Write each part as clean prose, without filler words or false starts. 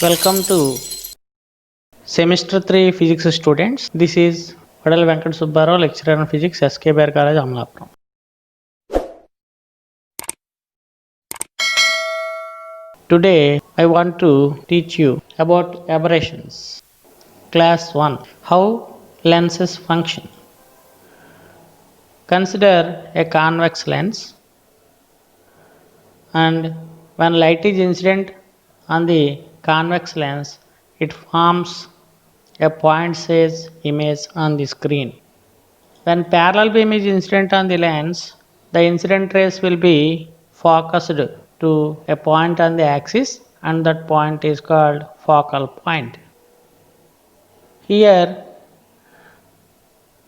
Welcome to Semester 3 Physics students. This is Padal Venkat Subbarao, lecturer in Physics, SK Bair College, Amlapuram. Today, I want to teach you about aberrations. Class 1. How lenses function. Consider a convex lens, and when light is incident on the convex lens, it forms a point size image on the screen. When parallel beam is incident on the lens, the incident rays will be focused to a point on the axis, and that point is called focal point. Here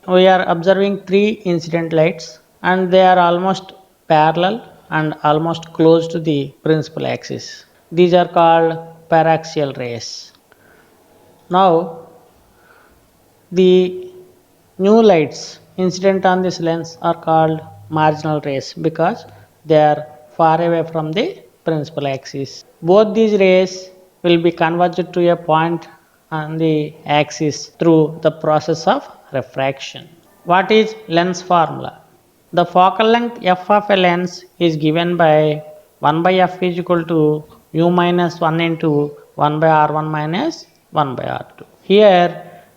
we are observing three incident lights, and they are almost parallel and almost close to the principal axis. These are called paraxial rays. Now the new lights incident on this lens are called marginal rays because they are far away from the principal axis. Both these rays will be converged to a point on the axis through the process of refraction. What is lens formula? The focal length f of a lens is given by 1 by f is equal to mu minus 1 into 1 by r1 minus 1 by r2. Here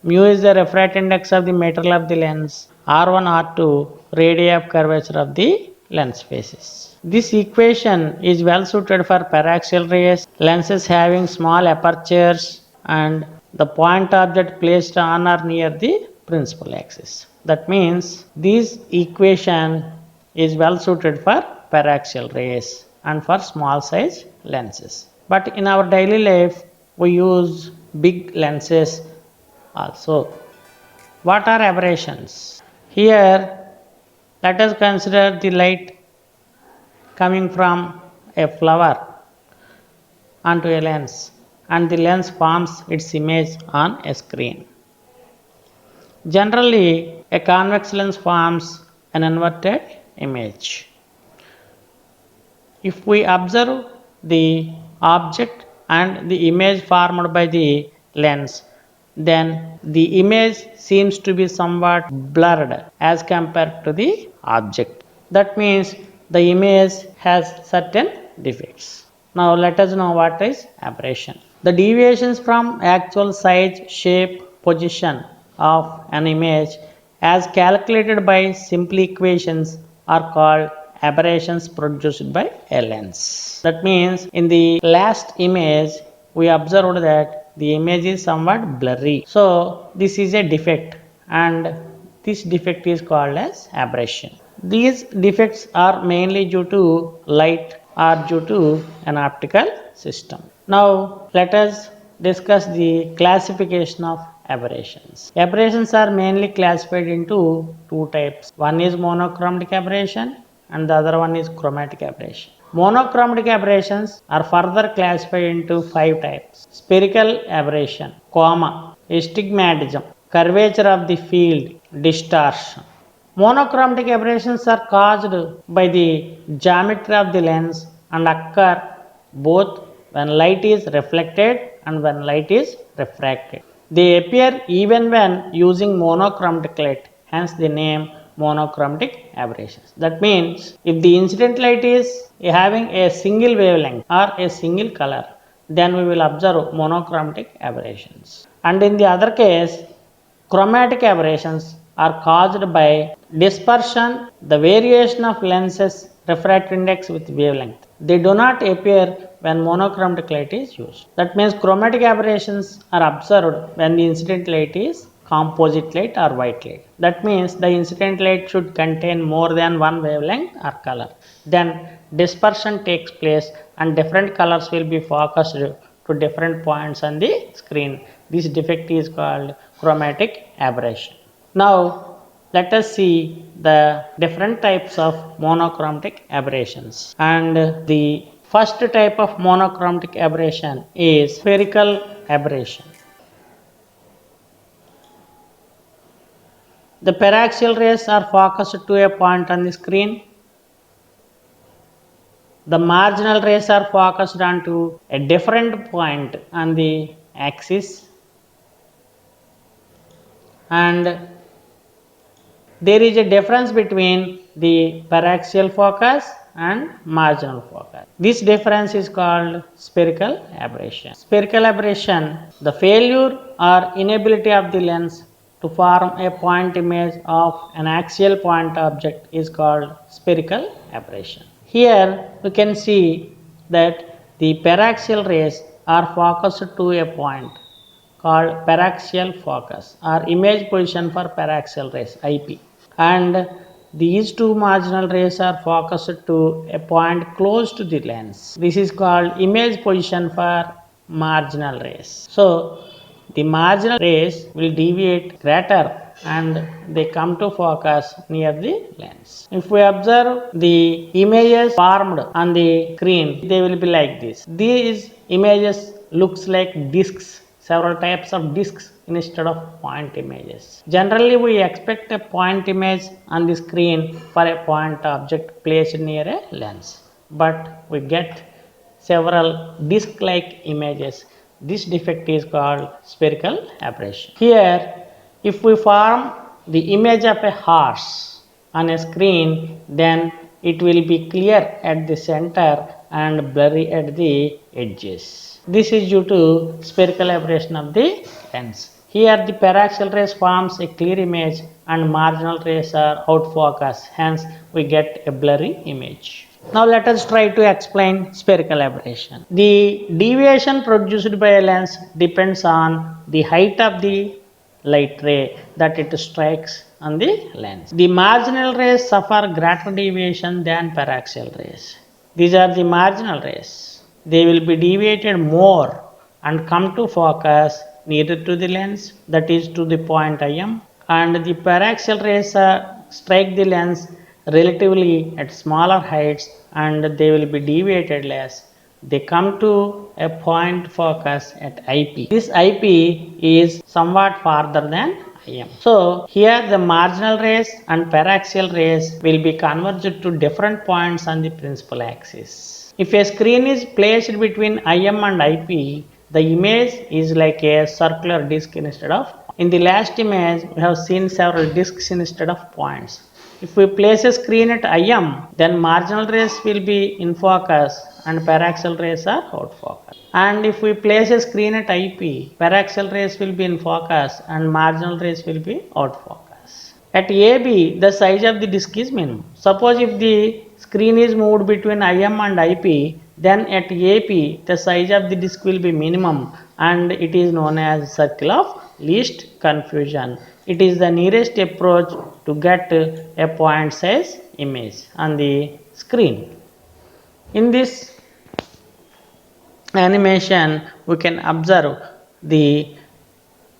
mu is the refractive index of the material of the lens, r1 r2 radii of curvature of the lens faces. This equation is well suited for paraxial rays, lenses having small apertures, and the point object placed on or near the principal axis. That means this equation is well suited for paraxial rays and for small size lenses. But in our daily life we use big lenses also. What are aberrations? Here let us consider the light coming from a flower onto a lens, and the lens forms its image on a screen. Generally, a convex lens forms an inverted image. If we observe the object and the image formed by the lens, then the image seems to be somewhat blurred as compared to the object. That means the image has certain defects. Now let us know what is aberration. The deviations from actual size, shape, position of an image as calculated by simple equations are called aberrations produced by a lens. That means in the last image we observed that the image is somewhat blurry. So this is a defect, and this defect is called as aberration. These defects are mainly due to light or due to an optical system. Now let us discuss the classification of aberrations. Aberrations are mainly classified into two types. One is monochromatic aberration and the other one is chromatic aberration. Monochromatic aberrations are further classified into five types. Spherical aberration, coma, astigmatism, curvature of the field, distortion. Monochromatic aberrations are caused by the geometry of the lens and occur both when light is reflected and when light is refracted. They appear even when using monochromatic light, hence the name monochromatic aberrations. That means if the incident light is having a single wavelength or a single color, then we will observe monochromatic aberrations. And in the other case, chromatic aberrations are caused by dispersion, the variation of lenses refractive index with wavelength. They do not appear when monochromatic light is used. That means chromatic aberrations are observed when the incident light is composite light or white light. That means the incident light should contain more than one wavelength or color. Then dispersion takes place and different colors will be focused to different points on the screen. This defect is called chromatic aberration. Now let us see the different types of monochromatic aberrations. And the first type of monochromatic aberration is spherical aberration. The paraxial rays are focused to a point on the screen. The marginal rays are focused onto a different point on the axis, and there is a difference between the paraxial focus and marginal focus. This difference is called spherical aberration. Spherical aberration, the failure or inability of the lens to form a point image of an axial point object is called spherical aberration. Here we can see that the paraxial rays are focused to a point called paraxial focus or image position for paraxial rays IP, and these two marginal rays are focused to a point close to the lens. This is called image position for marginal rays. So the marginal rays will deviate greater and they come to focus near the lens. If we observe the images formed on the screen, they will be like this. These images looks like discs, several types of discs instead of point images. Generally, we expect a point image on the screen for a point object placed near a lens, but we get several disc-like images. This defect is called spherical aberration. Here, if we form the image of a horse on a screen, then it will be clear at the center and blurry at the edges. This is due to spherical aberration of the lens. Here the paraxial rays forms a clear image and marginal rays are out focus, hence we get a blurry image. Now let us try to explain spherical aberration. The deviation produced by a lens depends on the height of the light ray that it strikes on the lens. The marginal rays suffer greater deviation than paraxial rays. These are the marginal rays. They will be deviated more and come to focus nearer to the lens, that is to the point IM, and the paraxial rays strike the lens relatively at smaller heights and they will be deviated less. They come to a point focus at IP. This IP is somewhat farther than IM. So here the marginal rays and paraxial rays will be converged to different points on the principal axis. If a screen is placed between IM and IP, the image is like a circular disc instead of. In the last image, we have seen several discs instead of points. If we place a screen at IM, then marginal rays will be in focus and paraxial rays are out focus. And if we place a screen at IP, paraxial rays will be in focus and marginal rays will be out focus. At AB, the size of the disc is minimum. Suppose if the screen is moved between IM and IP, then at AP, the size of the disc will be minimum and it is known as circle of least confusion. It is the nearest approach to get a point size image on the screen. In this animation, we can observe the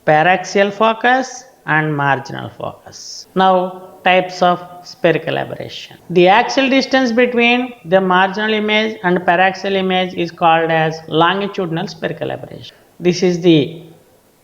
paraxial focus and marginal focus. Now, types of spherical aberration. The axial distance between the marginal image and paraxial image is called as longitudinal spherical aberration. This is the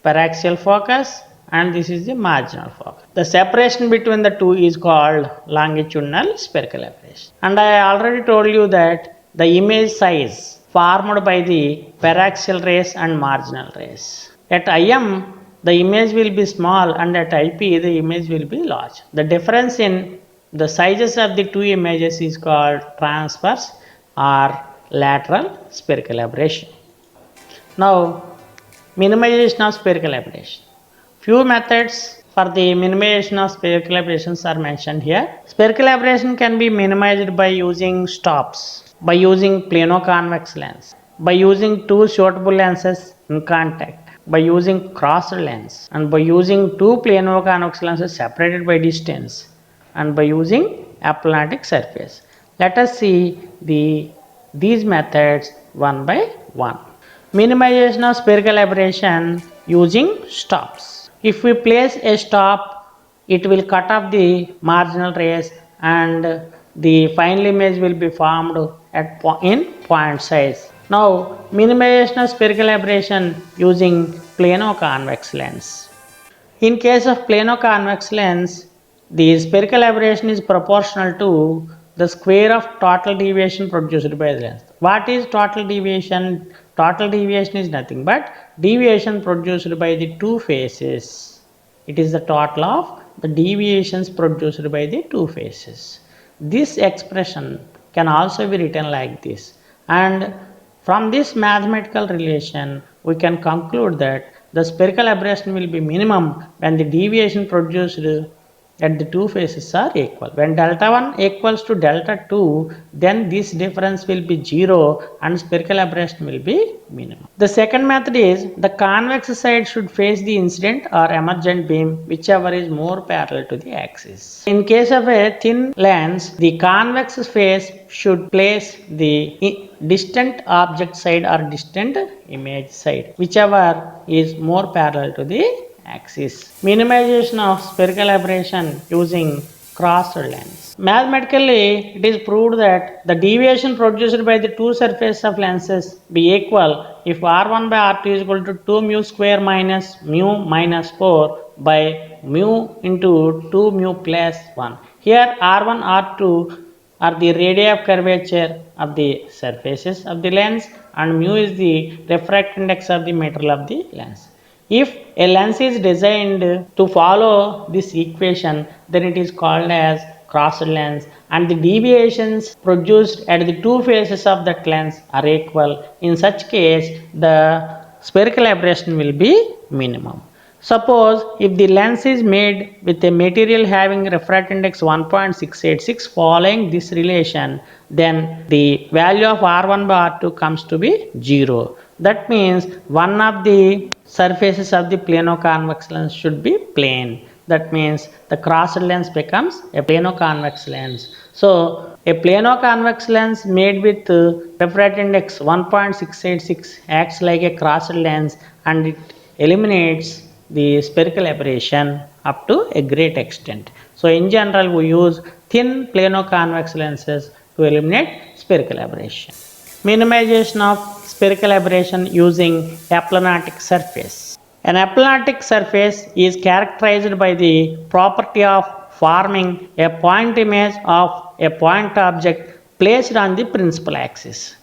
paraxial focus and this is the marginal focus. The separation between the two is called longitudinal spherical aberration. And I already told you that the image size formed by the paraxial rays and marginal rays. At IM, the image will be small and at IP, the image will be large. The difference in the sizes of the two images is called transverse or lateral spherical aberration. Now, minimization of spherical aberration. Few methods for the minimization of spherical aberrations are mentioned here. Spherical aberration can be minimized by using stops, by using plano-convex lens, by using two suitable lenses in contact, by using crossed lens, and by using two plano-convex lenses separated by distance, and by using aplanatic surface. Let us see these methods one by one. Minimization of spherical aberration using stops. If we place a stop, it will cut off the marginal rays and the final image will be formed in point size. Now, minimization of spherical aberration using plano-convex lens. In case of plano-convex lens, the spherical aberration is proportional to the square of total deviation produced by the lens. What is total deviation? Total deviation is nothing but deviation produced by the two faces. It is the total of the deviations produced by the two faces. This expression can also be written like this, and from this mathematical relation we can conclude that the spherical aberration will be minimum when the deviation produced at the two faces are equal. When delta 1 equals to delta 2, then this difference will be 0 and spherical aberration will be minimum. The second method is the convex side should face the incident or emergent beam whichever is more parallel to the axis. In case of a thin lens, the convex face should place the distant object side or distant image side whichever is more parallel to the axis. Minimization of spherical aberration using crossed lens. Mathematically, it is proved that the deviation produced by the two surfaces of lenses be equal if R1 by R2 is equal to 2 mu square minus mu minus 4 by mu into 2 mu plus 1. Here R1, R2 are the radii of curvature of the surfaces of the lens and mu is the refractive index of the material of the lens. If a lens is designed to follow this equation, then it is called as crossed lens and the deviations produced at the two faces of that lens are equal. In such case, the spherical aberration will be minimum. Suppose if the lens is made with a material having refractive index 1.686 following this relation, then the value of R1 by R2 comes to be 0. That means one of the surfaces of the plano-convex lens should be plane. That means the crossed lens becomes a plano-convex lens. So a plano-convex lens made with refractive index 1.686 acts like a crossed lens and it eliminates the spherical aberration up to a great extent. So in general we use thin plano-convex lenses to eliminate spherical aberration. Minimization of spherical aberration using aplanatic surface. An aplanatic surface is characterized by the property of forming a point image of a point object placed on the principal axis.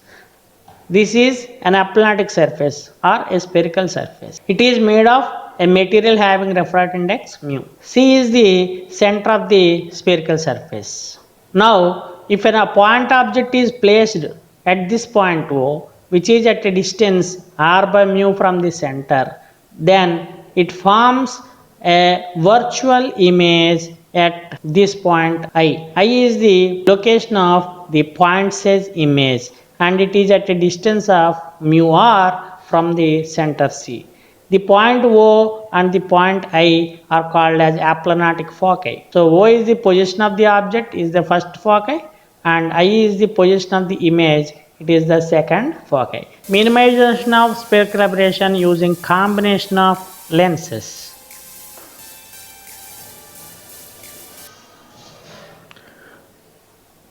This is an aplanatic surface or a spherical surface. It is made of a material having refractive index mu. C is the center of the spherical surface. Now, if a point object is placed at this point O, which is at a distance r by mu from the center, then it forms a virtual image at this point I. I is the location of the point size image and it is at a distance of mu r from the center C. The point O and the point I are called as aplanatic foci. So O is the position of the object, is the first foci, and I is the position of the image, it is the second foci. Minimization of spherical aberration using combination of lenses.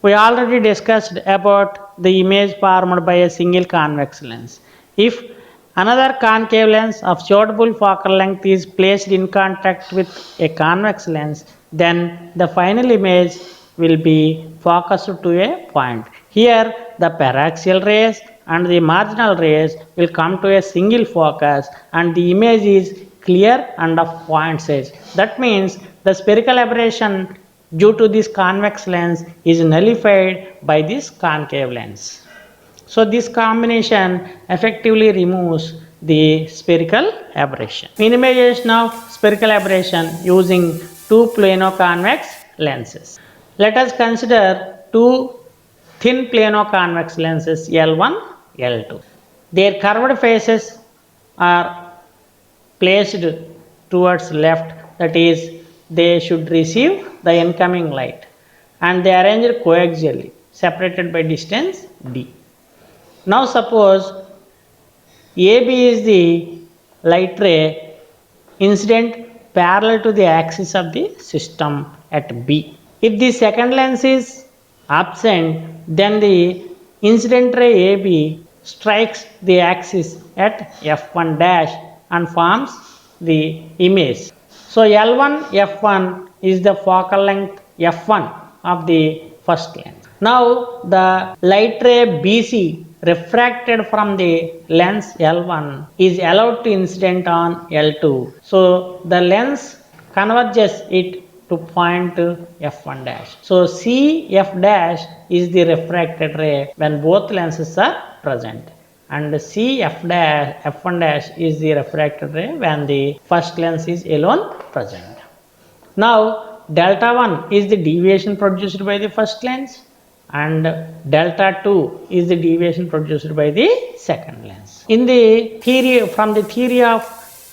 We already discussed about the image formed by a single convex lens. If another concave lens of suitable focal length is placed in contact with a convex lens, then the final image will be focused to a point. Here, the paraxial rays and the marginal rays will come to a single focus and the image is clear and of point size. That means the spherical aberration due to this convex lens is nullified by this concave lens. So this combination effectively removes the spherical aberration. Minimization of spherical aberration using two plano-convex lenses. Let us consider two thin plano-convex lenses L1, L2. Their curved faces are placed towards left, that is, they should receive the incoming light, and they are arranged coaxially, separated by distance d. Now suppose AB is the light ray incident parallel to the axis of the system at B. If the second lens is absent, then the incident ray AB strikes the axis at F1 dash and forms the image. So L1 F1 is the focal length F1 of the first lens. Now the light ray BC refracted from the lens L1 is allowed to incident on L2. So the lens converges it to point F1 dash. So CF dash is the refracted ray when both lenses are present, and CF dash F1 dash is the refracted ray when the first lens is alone present. Now delta 1 is the deviation produced by the first lens, and delta 2 is the deviation produced by the second lens. In the theory, from the theory of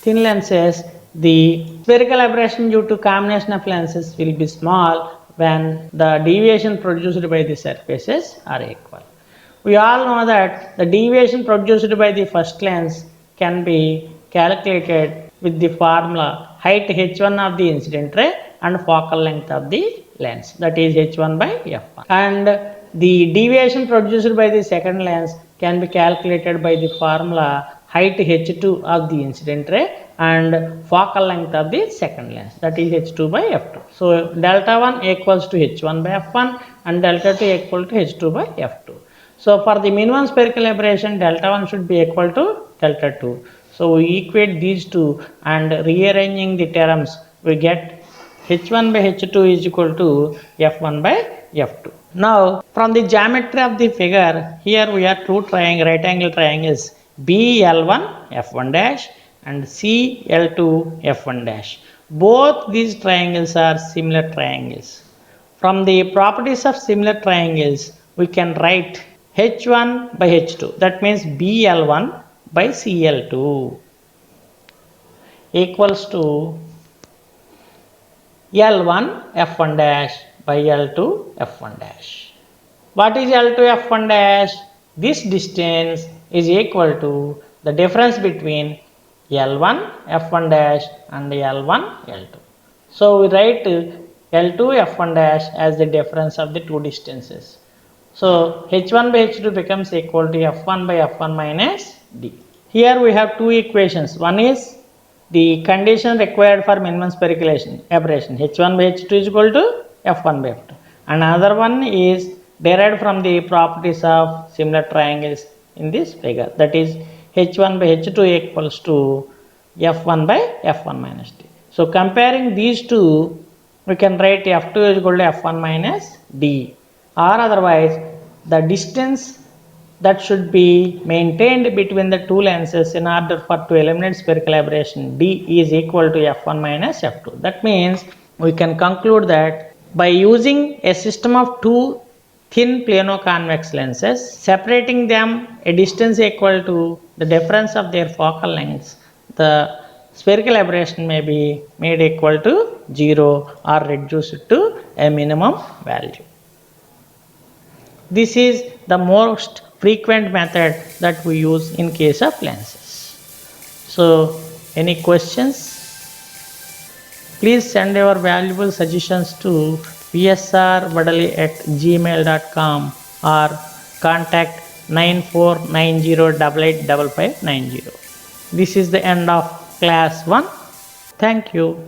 thin lenses, the spherical aberration due to combination of lenses will be small when the deviation produced by the surfaces are equal. We all know that the deviation produced by the first lens can be calculated with the formula height h1 of the incident ray and focal length of the lens, that is h1 by f1. And the deviation produced by the second lens can be calculated by the formula height h2 of the incident ray and focal length of the second lens, that is h2 by f2. So delta 1 equals to h1 by f1 and delta 2 equal to h2 by f2. So for the minimum spherical aberration, delta 1 should be equal to delta 2. So we equate these two and rearranging the terms, we get h1 by h2 is equal to f1 by f2. Now from the geometry of the figure, here we have two right angle triangles BL1 f1 dash and CL2 f1 dash. Both these triangles are similar triangles. From the properties of similar triangles, we can write h1 by h2, that means BL1 by CL2 equals to L1 f1 dash by L2 f1 dash. What is L2 f1 dash? This distance is equal to the difference between L1 f1 dash and L1 L2. So we write L2 f1 dash as the difference of the two distances. So h1 by h2 becomes equal to f1 by f1 minus d. Here we have two equations. One is the condition required for minimum spherical aberration, h1 by h2 is equal to f1 by f2. Another one is derived from the properties of similar triangles in this figure, that is h1 by h2 equals to f1 by f1 minus d. So comparing these two, we can write f2 is equal to f1 minus d, or otherwise the distance that should be maintained between the two lenses in order for to eliminate spherical aberration, d is equal to f1 minus f2. That means we can conclude that by using a system of two thin plano-convex lenses, separating them a distance equal to the difference of their focal lengths, the spherical aberration may be made equal to 0 or reduced to a minimum value. This is the most frequent method that we use in case of lenses. So any questions? Please send your valuable suggestions to vsrvadali@gmail.com or contact 9490885590. This is the end of class 1. Thank you.